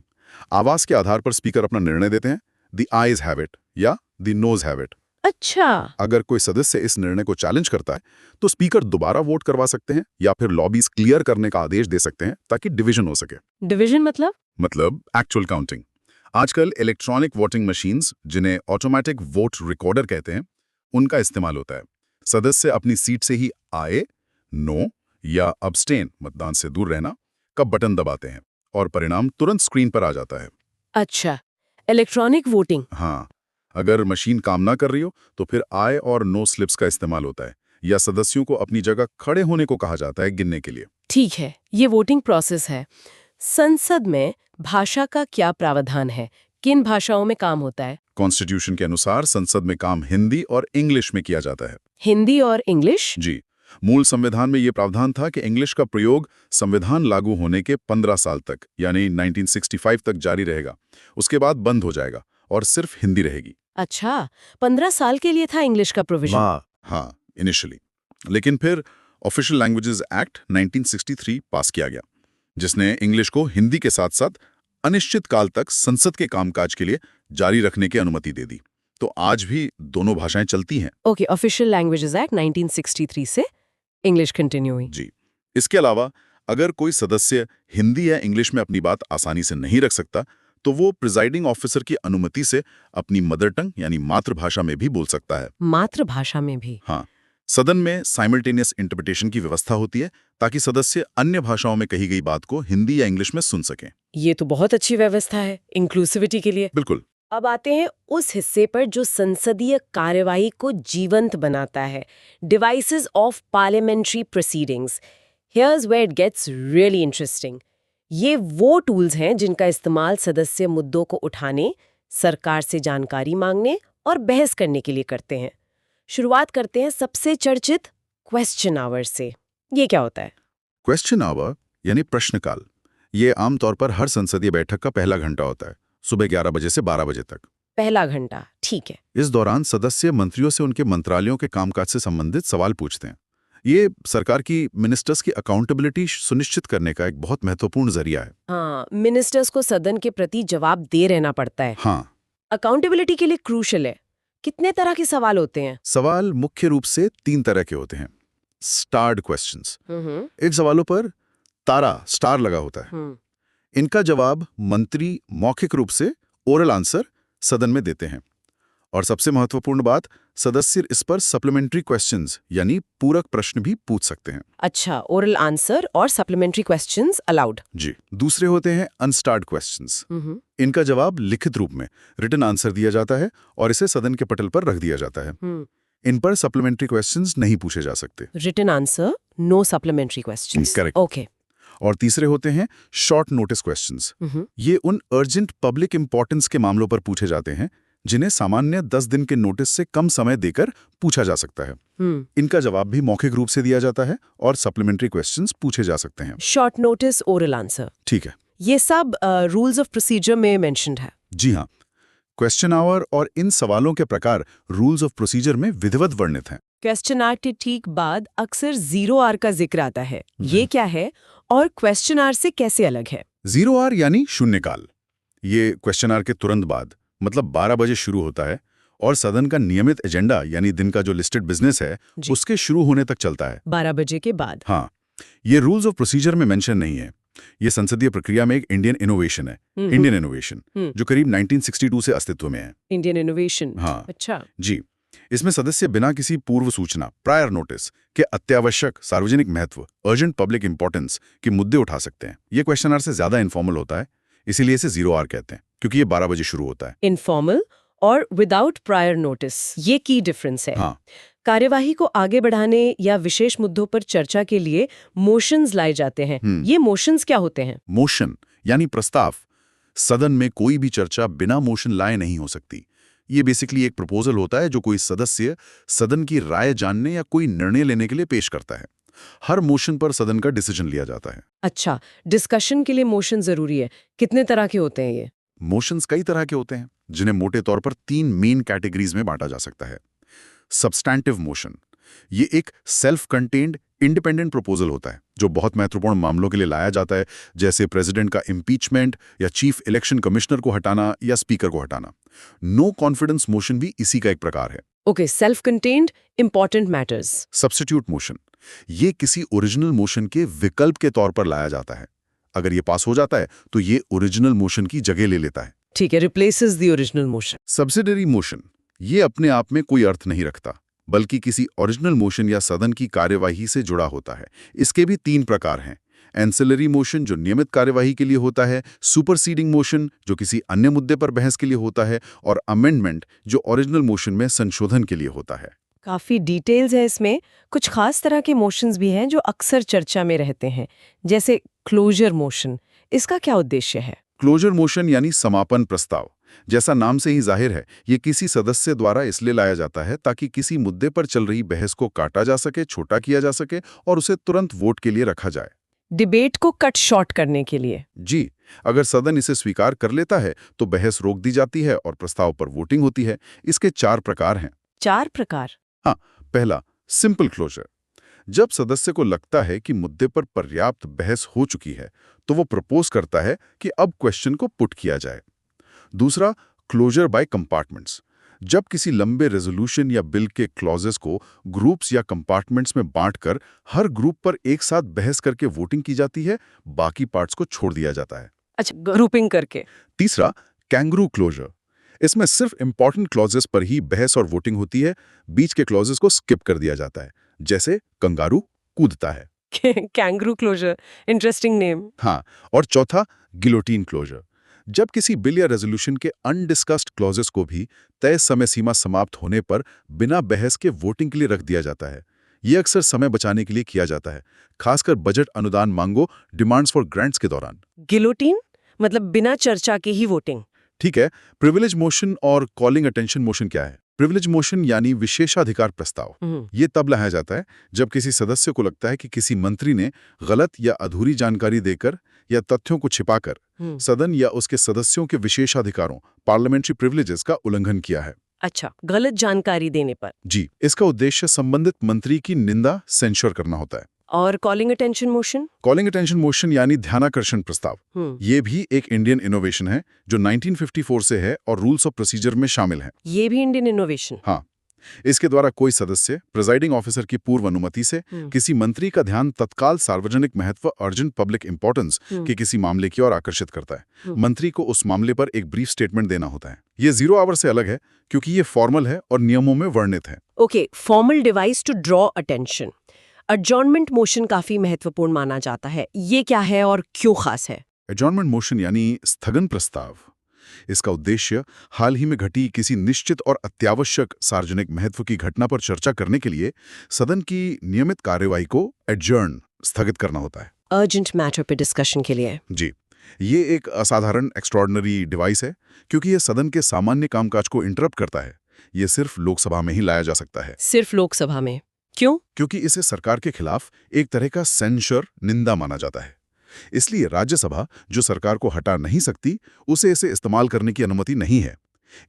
आवाज के आधार पर स्पीकर अपना निर्णय देते हैं, द आइज हैव इट या द नोज हैव इट। अच्छा। अगर कोई सदस्य इस निर्णय को चैलेंज करता है तो स्पीकर दोबारा वोट करवा सकते हैं या फिर लॉबीज क्लियर करने का आदेश दे सकते हैं ताकि डिवीजन हो सके। डिवीजन मतलब एक्चुअल काउंटिंग। आजकल इलेक्ट्रॉनिक वोटिंग मशीन्स, जिन्हें ऑटोमेटिक वोट रिकॉर्डर कहते हैं, उनका इस्तेमाल होता है। सदस्य अपनी सीट से ही आए, नो या अब्स्टेन, मतदान से दूर रहना, का बटन दबाते हैं और परिणाम तुरंत स्क्रीन पर आ जाता है। अच्छा, इलेक्ट्रॉनिक वोटिंग। हाँ, अगर मशीन काम ना कर रही हो तो फिर आय और नो स्लिप्स का इस्तेमाल होता है, या सदस्यों को अपनी जगह खड़े होने को कहा जाता है गिनने के लिए। ठीक है, ये वोटिंग प्रोसेस है। संसद में भाषा का क्या प्रावधान है? किन भाषाओं में काम होता है? कॉन्स्टिट्यूशन के अनुसार संसद में काम हिंदी और इंग्लिश में किया जाता है। हिंदी और इंग्लिश? जी, मूल संविधान में यह प्रावधान था कि इंग्लिश का प्रयोग संविधान लागू होने के 15 साल तक यानी 1965 तक जारी रहेगा। उसके बाद बंद हो जाएगा और सिर्फ हिंदी रहेगी। अच्छा, 15 साल के लिए था इंग्लिश का प्रोविजन? हाँ, इनिशियली। लेकिन फिर ऑफिशियल लैंग्वेजेस एक्ट 1963 पास किया गया, जिसने इंग्लिश को हिंदी के साथ साथ अनिश्चित काल तक संसद के कामकाज के लिए जारी रखने की अनुमति दे दी। तो आज भी दोनों भाषाएं चलती हैं। ओके, ऑफिशियल लैंग्वेजेस एक्ट 1963 से इंग्लिश कंटिन्यू हुई। जी, इसके अलावा अगर कोई सदस्य हिंदी या इंग्लिश में अपनी बात आसानी से नहीं रख सकता तो वो प्रिजाइडिंग ऑफिसर की अनुमति से अपनी मदर टंग यानी मातृभाषा में भी बोल सकता है। मातृभाषा में भी? हाँ, सदन में साइमल्टेनियस इंटरप्रिटेशन की व्यवस्था होती है ताकि सदस्य अन्य भाषाओं में कही गई बात को हिंदी या इंग्लिश में सुन सकें। ये तो बहुत अच्छी व्यवस्था है इंक्लूसिविटी के लिए। बिल्कुल। अब आते हैं उस हिस्से पर जो संसदीय कार्यवाही को जीवंत बनाता है, devices of parliamentary proceedings. Here's where it gets really interesting. ये वो टूल्स हैं जिनका इस्तेमाल सदस्य मुद्दों को उठाने, सरकार से जानकारी मांगने और बहस करने के लिए करते हैं। शुरुआत करते हैं सबसे चर्चित क्वेश्चन आवर से। ये क्या होता है? क्वेश्चन आवर यानी प्रश्नकाल। ये आमतौर पर हर संसदीय बैठक का पहला घंटा होता है, सुबह 11 बजे से 12 बजे तक। पहला घंटा, ठीक है। इस दौरान सदस्य मंत्रियों से उनके मंत्रालयों के कामकाज से संबंधित सवाल पूछते हैं। ये सरकार की मिनिस्टर्स की अकाउंटेबिलिटी सुनिश्चित करने का एक बहुत महत्वपूर्ण जरिया है। हाँ, मिनिस्टर्स को सदन के प्रति जवाब दे रहना पड़ता है। हाँ, अकाउंटेबिलिटी के लिए क्रूशल है। कितने तरह के सवाल होते हैं? सवाल मुख्य रूप से 3 तरह के होते हैं। स्टार्ड क्वेश्चंस, इन सवालों पर तारा स्टार लगा होता है। इनका जवाब मंत्री मौखिक रूप से ओरल आंसर सदन में देते हैं। और सबसे महत्वपूर्ण बात, सदस्य इस पर सप्लीमेंट्री क्वेश्चंस यानी पूरक प्रश्न भी पूछ सकते हैं। अच्छा, ओरल आंसर और सप्लीमेंट्री क्वेश्चंस अलाउड। जी। दूसरे होते हैं अनस्टार्ड क्वेश्चंस। इनका जवाब लिखित रूप में रिटन आंसर दिया जाता है और इसे सदन के पटल पर रख दिया जाता है। इन पर सप्लीमेंट्री क्वेश्चंस नहीं पूछे जा सकते। Written answer, no supplementary questions. Correct. Okay. और तीसरे होते हैं शॉर्ट नोटिस क्वेश्चंस। ये उन अर्जेंट पब्लिक इंपॉर्टेंस के मामलों पर पूछे जाते हैं जिन्हें सामान्य 10 दिन के नोटिस से कम समय देकर पूछा जा सकता है। इनका जवाब भी मौखिक रूप से दिया जाता है और सप्लीमेंट्री क्वेश्चंस पूछे जा सकते हैं। शॉर्ट नोटिस, ओरल आंसर, ठीक है। ये सब रूल्स ऑफ प्रोसीजर में मेंशन्ड है। जी हाँ, क्वेश्चन आवर और इन सवालों के प्रकार रूल्स ऑफ प्रोसीजर में विधिवत वर्णित हैं। क्वेश्चन आवर के ठीक बाद अक्सर 0R का जिक्र आता है। ये क्या है और क्वेश्चन आवर से कैसे अलग है? 0R यानी शून्यकाल। ये क्वेश्चन आवर के तुरंत बाद, मतलब 12 बजे शुरू होता है और सदन का नियमित एजेंडा यानी दिन का जो लिस्टेड बिजनेस है उसके शुरू होने तक चलता है। 12 बजे के बाद। हाँ, ये रूल्स ऑफ प्रोसीजर में मेंशन नहीं है। ये संसदीय प्रक्रिया में एक इंडियन इनोवेशन है, इंडियन इनोवेशन, जो करीब 1962 से अस्तित्व में है। इंडियन इनोवेशन, हाँ, अच्छा जी। इसमें सदस्य बिना किसी पूर्व सूचना, प्रायर नोटिस के अत्यावश्यक सार्वजनिक महत्व, अर्जेंट पब्लिक इंपॉर्टेंस के मुद्दे उठा सकते हैं। ये क्वेश्चन आवर से ज्यादा इनफॉर्मल होता है, इसीलिए इसे 0R कहते हैं, क्योंकि ये 12 बजे शुरू होता है। इनफॉर्मल और विदाउट प्रायर नोटिस, ये की डिफरेंस है। हाँ। कार्यवाही को आगे बढ़ाने या विशेष मुद्दों पर चर्चा के लिए मोशंस लाए जाते हैं। ये मोशंस क्या होते हैं? मोशन यानी प्रस्ताव। सदन में कोई भी चर्चा बिना मोशन लाए नहीं हो सकती। ये बेसिकली एक प्रपोजल होता है जो कोई सदस्य सदन की राय जानने या कोई निर्णय लेने के लिए पेश करता है। हर मोशन पर सदन का डिसीजन लिया जाता है। अच्छा, डिस्कशन के लिए मोशन जरूरी है। कितने तरह के होते हैं ये? मोशंस कई तरह के होते हैं, जिन्हें मोटे तौर पर 3 मेन कैटेगरीज में बांटा जा सकता है। सब्सटैंटिव मोशन, ये एक सेल्फ कंटेन्ड इंडिपेंडेंट प्रपोजल होता है जो बहुत महत्वपूर्ण मामलों के लिए लाया जाता है, जैसे प्रेसिडेंट का इम्पीचमेंट या चीफ इलेक्शन कमिश्नर को हटाना या स्पीकर को हटाना। नो कॉन्फिडेंस मोशन भी इसी का एक प्रकार है। Okay, self contained important matters. Substitute motion, ये किसी ओरिजिनल मोशन के विकल्प के तौर पर लाया जाता है। अगर ये पास हो जाता है तो ये ओरिजिनल मोशन की जगह ले लेता है। ठीक है, replaces the original motion. Subsidiary motion, ये अपने आप में कोई अर्थ नहीं रखता, बल्कि किसी ओरिजिनल मोशन या सदन की कार्यवाही से जुड़ा होता है। इसके भी 3 प्रकार हैं। एंसिलरी मोशन जो नियमित कार्यवाही के लिए होता है, सुपरसीडिंग मोशन जो किसी अन्य मुद्दे पर बहस के लिए होता है, और अमेंडमेंट जो ओरिजिनल मोशन में संशोधन के लिए होता है। काफी डिटेल्स है इसमें। कुछ खास तरह के मोशंस भी हैं जो अक्सर चर्चा में रहते हैं, जैसे क्लोजर मोशन। इसका क्या उद्देश्य है? क्लोजर मोशन यानी समापन प्रस्ताव। जैसा नाम से ही जाहिर है, ये किसी सदस्य द्वारा इसलिए लाया जाता है ताकि किसी मुद्दे पर चल रही बहस को काटा जा सके, छोटा किया जा सके और उसे तुरंत वोट के लिए रखा जाए। डिबेट को कट शॉर्ट करने के लिए। जी, अगर सदन इसे स्वीकार कर लेता है तो बहस रोक दी जाती है और प्रस्ताव पर वोटिंग होती है। इसके 4 प्रकार हैं। 4 प्रकार? हाँ, पहला सिंपल क्लोजर। जब सदस्य को लगता है कि मुद्दे पर पर्याप्त बहस हो चुकी है तो वो प्रपोज करता है कि अब क्वेश्चन को पुट किया जाए। दूसरा, क्लोजर बाय कंपार्टमेंट्स। जब किसी लंबे रेजोल्यूशन या बिल के क्लॉजेस को ग्रुप्स या कंपार्टमेंट्स में बांटकर हर ग्रुप पर एक साथ बहस करके वोटिंग की जाती है, बाकी पार्ट्स को छोड़ दिया जाता है। अच्छा, ग्रुपिंग करके। तीसरा, कैंगरू क्लोजर। इसमें सिर्फ इंपॉर्टेंट क्लॉजेस पर ही बहस और वोटिंग होती है, बीच के क्लॉजेस को स्किप कर दिया जाता है, जैसे कंगारू कूदता है। Kangaroo closure, interesting name. हाँ, और चौथा, गिलोटीन क्लोजर। जब किसी बिल या रेजोल्यूशन के अनडिस्कस्ड क्लॉजेस को भी तय समय सीमा समाप्त होने पर बिना बहस के वोटिंग के लिए रख दिया जाता है। ये अक्सर समय बचाने के लिए किया जाता है, खासकर बजट अनुदान मांगों, डिमांड्स फॉर ग्रांट्स के दौरान। गिलोटीन मतलब बिना चर्चा के ही वोटिंग। ठीक है। प्रिविलेज मोशन और कॉलिंग अटेंशन मोशन क्या है? प्रिविलेज मोशन यानी विशेषाधिकार प्रस्ताव। ये तब लाया जाता है जब किसी सदस्य को लगता है कि किसी मंत्री ने गलत या अधूरी जानकारी देकर या तथ्यों को छिपाकर सदन या उसके सदस्यों के विशेषाधिकारों पार्लियामेंट्री प्रिविलेजेस का उल्लंघन किया है। अच्छा, गलत जानकारी देने पर। जी, इसका उद्देश्य संबंधित मंत्री की निंदा सेंश्योर करना होता है। और calling attention motion? Calling attention motion यानी ध्यानाकर्षण प्रस्ताव, ये भी एक इंडियन इनोवेशन है जो 1954 से है और रूल्स ऑफ प्रोसीजर में शामिल है। ये भी इंडियन इनोवेशन? हाँ, इसके द्वारा कोई सदस्य प्रिजाइडिंग ऑफिसर की पूर्व अनुमति से किसी मंत्री का ध्यान तत्काल सार्वजनिक महत्व अर्जेंट पब्लिक इंपॉर्टेंस के किसी मामले की ओर आकर्षित करता है। मंत्री को उस मामले पर एक ब्रीफ स्टेटमेंट देना होता है। ये 0 आवर से अलग है क्योंकि ये फॉर्मल है और नियमों में वर्णित है। Okay, formal device to draw attention. Adjournment motion काफी महत्वपूर्ण माना जाता है। ये क्या है और क्यों खास है? एडजॉर्नमेंट मोशन यानी स्थगन प्रस्ताव। इसका उद्देश्य हाल ही में घटी किसी निश्चित और अत्यावश्यक सार्वजनिक महत्व की घटना पर चर्चा करने के लिए सदन की नियमित कार्यवाही को एडजर्न स्थगित करना होता है। अर्जेंट मैटर पे डिस्कशन के लिए? जी, ये एक असाधारण एक्स्ट्रॉर्डिनरी डिवाइस है क्योंकि ये सदन के सामान्य कामकाज को इंटरप्ट करता है। ये सिर्फ लोकसभा में ही लाया जा सकता है। सिर्फ लोकसभा में? क्यों? क्योंकि इसे सरकार के खिलाफ एक तरह का सेंसर निंदा माना जाता है। इसलिए राज्यसभा, जो सरकार को हटा नहीं सकती, उसे इसे इस्तेमाल करने की अनुमति नहीं है।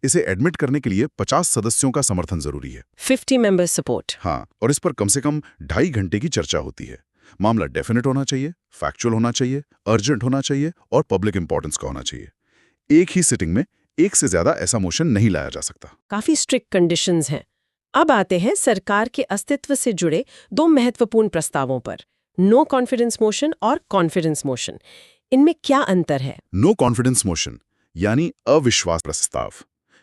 इसे एडमिट करने के लिए 50 सदस्यों का समर्थन जरूरी है। 50 मेंबर सपोर्ट? हाँ, और इस पर कम से कम 2.5 घंटे की चर्चा होती है। मामला डेफिनेट होना चाहिए, फैक्चुअल होना चाहिए, अर्जेंट होना चाहिए और पब्लिक इंपॉर्टेंस का होना चाहिए। एक ही सिटिंग में एक से ज्यादा ऐसा मोशन नहीं लाया जा सकता। काफी स्ट्रिक्ट कंडीशंस हैं। अब आते हैं सरकार के अस्तित्व से जुड़े 2 महत्वपूर्ण प्रस्तावों पर, नो कॉन्फिडेंस मोशन और कॉन्फिडेंस मोशन। इनमें क्या अंतर है? नो कॉन्फिडेंस मोशन यानी अविश्वास प्रस्ताव,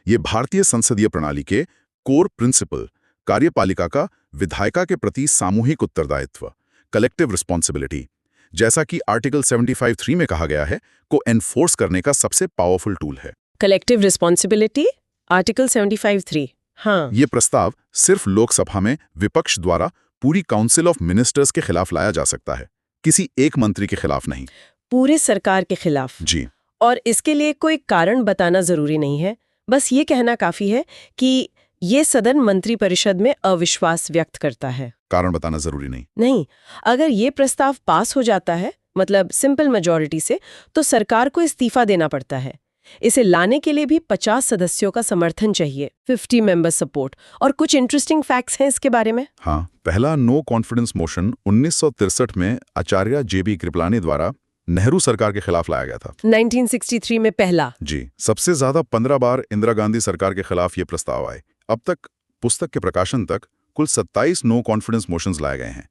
ये भारतीय संसदीय प्रणाली के कोर प्रिंसिपल, कार्यपालिका का विधायिका के प्रति सामूहिक उत्तरदायित्व, कलेक्टिव रिस्पॉन्सिबिलिटी, जैसा कि आर्टिकल 75(3) में कहा गया है, को एनफोर्स करने का सबसे पावरफुल टूल है। Collective responsibility, article 75(3). हाँ, ये प्रस्ताव सिर्फ लोकसभा में विपक्ष द्वारा पूरी काउंसिल ऑफ मिनिस्टर्स के खिलाफ लाया जा सकता है, किसी एक मंत्री के खिलाफ नहीं। पूरे सरकार के खिलाफ? जी। और इसके लिए कोई कारण बताना जरूरी नहीं है, बस ये कहना काफी है कि ये सदन मंत्रिपरिषद में अविश्वास व्यक्त करता है। कारण बताना जरूरी नहीं? नहीं, अगर ये प्रस्ताव पास हो जाता है, मतलब सिंपल मेजॉरिटी से, तो सरकार को इस्तीफा देना पड़ता है। इसे लाने के लिए भी 50 सदस्यों का समर्थन चाहिए, 50 मेंबर सपोर्ट। और कुछ इंटरेस्टिंग फैक्ट्स हैं इसके बारे में। हाँ, पहला नो कॉन्फिडेंस मोशन 1963 में आचार्य JB कृपलानी द्वारा नेहरू सरकार के खिलाफ लाया गया था। 1963 में पहला? जी। सबसे ज्यादा 15 बार इंदिरा गांधी सरकार के खिलाफ ये प्रस्ताव आए। अब तक पुस्तक के प्रकाशन तक कुल 27 नो कॉन्फिडेंस मोशंस लाए गए हैं।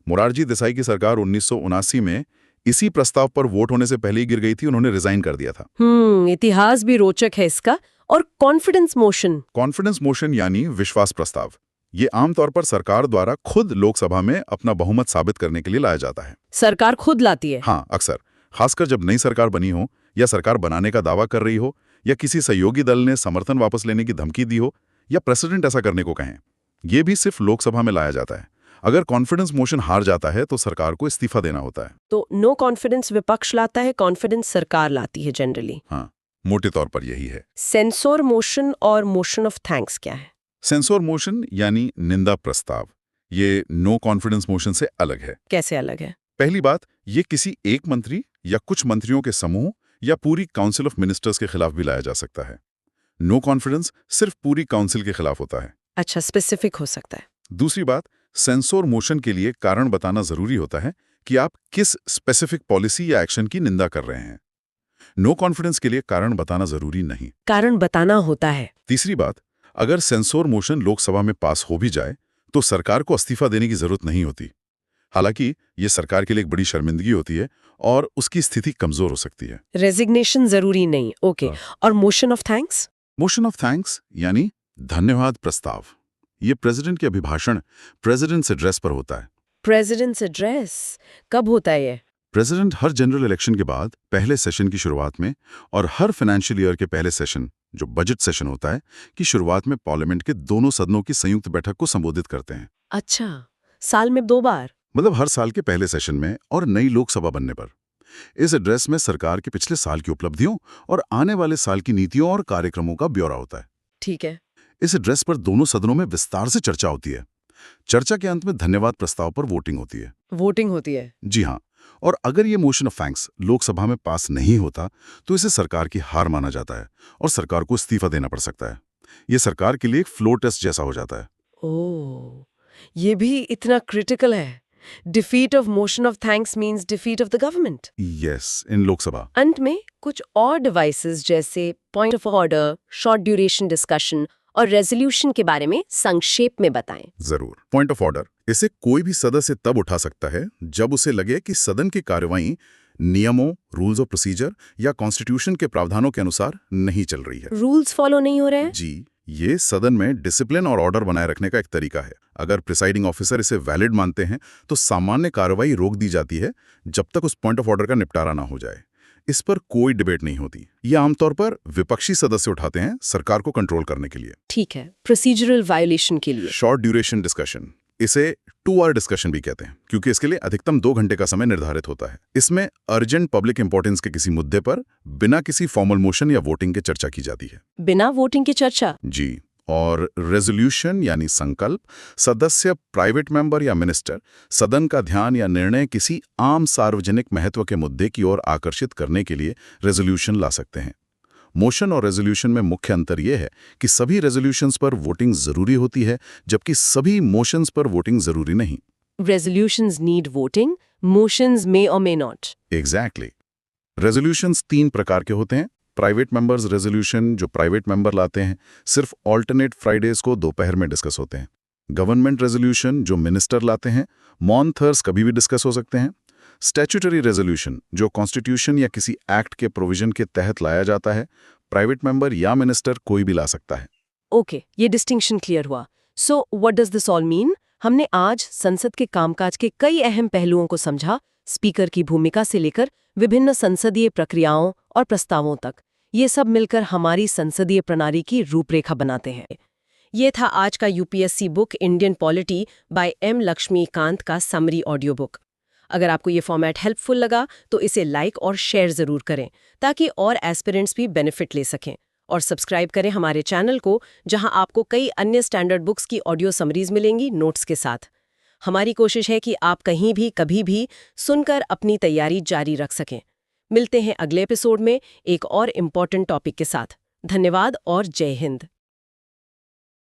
मोरारजी देसाई की सरकार 1979 में इसी प्रस्ताव पर वोट होने से पहले ही गिर गई थी, उन्होंने रिजाइन कर दिया था। इतिहास भी रोचक है इसका। और कॉन्फिडेंस मोशन? कॉन्फिडेंस मोशन यानी विश्वास प्रस्ताव, ये आमतौर पर सरकार द्वारा खुद लोकसभा में अपना बहुमत साबित करने के लिए लाया जाता है। सरकार खुद लाती है? हाँ, अक्सर, खासकर जब नई सरकार बनी हो या सरकार बनाने का दावा कर रही हो या किसी सहयोगी दल ने समर्थन वापस लेने की धमकी दी हो या प्रेसिडेंट ऐसा करने को कहें। ये भी सिर्फ लोकसभा में लाया जाता है। अगर कॉन्फिडेंस मोशन हार जाता है तो सरकार को इस्तीफा देना होता है। तो नो कॉन्फिडेंस विपक्ष लाता है, कॉन्फिडेंस सरकार लाती है जनरली। हाँ, मोटे तौर पर यही है। सेंसोर मोशन और मोशन ऑफ थैंक्स क्या है? सेंसोर मोशन यानी निंदा प्रस्ताव, ये नो कॉन्फिडेंस मोशन से अलग है। कैसे अलग है? पहली बात, ये किसी एक मंत्री या कुछ मंत्रियों के समूह या पूरी काउंसिल ऑफ मिनिस्टर्स के खिलाफ भी लाया जा सकता है। नो कॉन्फिडेंस सिर्फ पूरी काउंसिल के खिलाफ होता है। अच्छा, स्पेसिफिक हो सकता है। दूसरी बात, सेंसोर मोशन के लिए कारण बताना जरूरी होता है कि आप किस स्पेसिफिक पॉलिसी या एक्शन की निंदा कर रहे हैं। नो कॉन्फिडेंस के लिए कारण बताना जरूरी नहीं। कारण बताना होता है। तीसरी बात, अगर सेंसोर मोशन लोकसभा में पास हो भी जाए तो सरकार को इस्तीफा देने की जरूरत नहीं होती। हालांकि ये सरकार के लिए एक बड़ी शर्मिंदगी होती है और उसकी स्थिति कमजोर हो सकती है। रेजिग्नेशन जरूरी नहीं, ओके। और motion of thanks? Motion of thanks यानी धन्यवाद प्रस्ताव, ये प्रेसिडेंट के अभिभाषण, प्रेसिडेंट्स एड्रेस पर होता है। प्रेसिडेंट्स एड्रेस कब होता है ये? प्रेसिडेंट हर जनरल इलेक्शन के बाद पहले सेशन की शुरुआत में और हर फाइनेंशियल ईयर के पहले सेशन, जो बजट सेशन होता है, की शुरुआत में पार्लियामेंट के दोनों सदनों की संयुक्त बैठक को संबोधित करते हैं। अच्छा, साल में 2 बार? मतलब हर साल के पहले सेशन में और नई लोकसभा बनने पर। इस एड्रेस में सरकार के पिछले साल की उपलब्धियों और आने वाले साल की नीतियों और कार्यक्रमों का ब्यौरा होता है। ठीक है। इस एड्रेस पर दोनों सदनों में विस्तार से चर्चा होती है। चर्चा के अंत में धन्यवाद प्रस्ताव पर वोटिंग होती है। वोटिंग होती है? जी हाँ, और अगर ये मोशन ऑफ थैंक्स लोकसभा में पास नहीं होता तो इसे सरकार की हार माना जाता है और सरकार को इस्तीफा देना पड़ सकता है। ये सरकार के लिए एक फ्लो टेस्ट जैसा हो जाता है। ओह, ये भी इतना क्रिटिकल है। Defeat of motion of thanks means defeat of the government. Yes, in Lok Sabha. अंत में कुछ और डिवाइसेस जैसे point of order, short duration discussion और रेजोल्यूशन के बारे में संक्षेप में बताएं। जरूर। पॉइंट ऑफ ऑर्डर, इसे कोई भी सदस्य तब उठा सकता है जब उसे लगे कि सदन की कार्यवाही नियमों, रूल्स ऑफ प्रोसीजर या कॉन्स्टिट्यूशन के प्रावधानों के अनुसार नहीं चल रही है। रूल्स फॉलो नहीं हो रहे हैं? जी, ये सदन में डिसिप्लिन और ऑर्डर बनाए रखने का एक तरीका है। अगर प्रिसाइडिंग ऑफिसर इसे वैलिड मानते हैं तो सामान्य कार्रवाई रोक दी जाती है जब तक उस पॉइंट ऑफ ऑर्डर का निपटारा ना हो जाए। इस पर कोई डिबेट नहीं होती। ये आमतौर पर विपक्षी सदस्य उठाते हैं सरकार को कंट्रोल करने के लिए। ठीक है, प्रोसीजरल वायोलेशन के लिए। शॉर्ट ड्यूरेशन डिस्कशन, इसे 2 आवर डिस्कशन भी कहते हैं क्योंकि इसके लिए अधिकतम 2 घंटे का समय निर्धारित होता है। इसमें अर्जेंट पब्लिक इंपॉर्टेंस के किसी मुद्दे पर बिना किसी फॉर्मल मोशन या वोटिंग के चर्चा की जाती है। बिना वोटिंग की चर्चा? जी। और रेजोल्यूशन यानी संकल्प, सदस्य, प्राइवेट मेंबर या मिनिस्टर सदन का ध्यान या निर्णय किसी आम सार्वजनिक महत्व के मुद्दे की ओर आकर्षित करने के लिए रेजोल्यूशन ला सकते हैं। मोशन और रेजोल्यूशन में मुख्य अंतर यह है कि सभी रेजोल्यूशंस पर वोटिंग जरूरी होती है जबकि सभी मोशंस पर वोटिंग जरूरी नहीं। Resolutions need voting, motions may or may not. Exactly. Resolutions 3 प्रकार के होते हैं। प्राइवेट मेंबर्स रेजोल्यूशन, जो प्राइवेट मेंबर लाते हैं, सिर्फ ऑल्टरनेट फ्राइडेज को दोपहर में डिस्कस होते हैं। गवर्नमेंट रेजोल्यूशन, जो मिनिस्टर लाते हैं, मॉन थर्स कभी भी डिस्कस हो सकते हैं। स्टैट्यूटरी रेजोल्यूशन, जो कॉन्स्टिट्यूशन या किसी एक्ट के प्रोविजन के तहत लाया जाता है, प्राइवेट मेंबर या मिनिस्टर कोई भी ला सकता है। ओके, ये डिस्टिंक्शन क्लियर हुआ। So what does this all mean? हमने आज संसद के कामकाज के कई अहम पहलुओं को समझा, स्पीकर की भूमिका से लेकर विभिन्न संसदीय प्रक्रियाओं और प्रस्तावों तक। ये सब मिलकर हमारी संसदीय प्रणाली की रूपरेखा बनाते हैं। ये था आज का UPSC book Indian polity by M Laxmikanth का समरी ऑडियो बुक। अगर आपको ये फॉर्मेट हेल्पफुल लगा तो इसे लाइक और शेयर ज़रूर करें ताकि और एस्पिरेंट्स भी बेनिफिट ले सकें। और सब्सक्राइब करें हमारे चैनल को, जहां आपको कई अन्य स्टैंडर्ड बुक्स की ऑडियो समरीज मिलेंगी नोट्स के साथ। हमारी कोशिश है कि आप कहीं भी कभी भी सुनकर अपनी तैयारी जारी रख सकें। मिलते हैं अगले एपिसोड में एक और इम्पॉर्टेंट टॉपिक के साथ। धन्यवाद और जय हिंद।